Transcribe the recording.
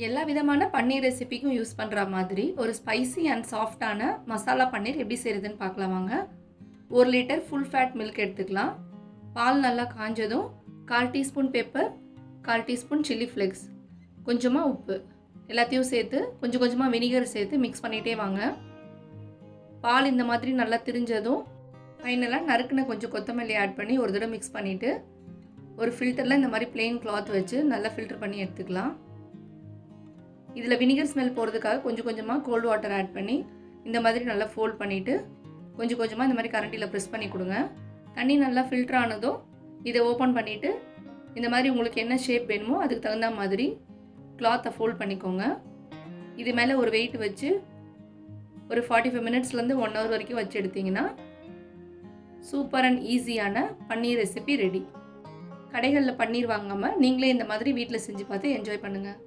எல்லா விதமான பன்னீர் ரெசிபிக்கும் யூஸ் பண்ணுற மாதிரி ஒரு ஸ்பைசி அண்ட் சாஃப்டான மசாலா பன்னீர் எப்படி செய்கிறதுன்னு பார்க்கலாம் வாங்க. 1 லிட்டர் ஃபுல் ஃபேட் மில்க் எடுத்துக்கலாம். பால் நல்லா காஞ்சதும் 1/4 teaspoon pepper, 1/4 teaspoon chilli flakes, கொஞ்சமாக உப்பு எல்லாத்தையும் சேர்த்து கொஞ்சம் கொஞ்சமாக வினிகர் சேர்த்து மிக்ஸ் பண்ணிகிட்டே வாங்க. பால் இந்த மாதிரி நல்லா திரிஞ்சதும் ஃபைனலாக நறுக்குன கொஞ்சம் கொத்தமல்லி ஆட் பண்ணி ஒரு தடவை மிக்ஸ் பண்ணிவிட்டு ஒரு ஃபில்டரில் இந்த மாதிரி பிளெயின் கிளாத் வச்சு நல்லா ஃபில்டர் பண்ணி எடுத்துக்கலாம். இதில் வினிகர் ஸ்மெல் போகிறதுக்காக கொஞ்சம் கொஞ்சமாக கோல்டு வாட்டர் ஆட் பண்ணி இந்த மாதிரி நல்லா ஃபோல்ட் பண்ணிவிட்டு கொஞ்சம் கொஞ்சமாக இந்த மாதிரி கரண்டியில் ப்ரெஸ் பண்ணி கொடுங்க. தண்ணி நல்லா ஃபில்டர் ஆனதும் இதை ஓப்பன் பண்ணிவிட்டு இந்த மாதிரி உங்களுக்கு என்ன ஷேப் வேணுமோ அதுக்கு தகுந்த மாதிரி கிளாத்தை ஃபோல்ட் பண்ணிக்கோங்க. இது மேலே ஒரு வெயிட் வச்சு ஒரு 45 மினிட்ஸ்லேருந்து 1 ஹவர் வரைக்கும் வச்சு எடுத்திங்கன்னா சூப்பர் அண்ட் ஈஸியான பன்னீர் ரெசிபி ரெடி. கடைகளில் பன்னீர் வாங்காமல் நீங்களே இந்த மாதிரி வீட்டில் செஞ்சு பார்த்து என்ஜாய் பண்ணுங்கள்.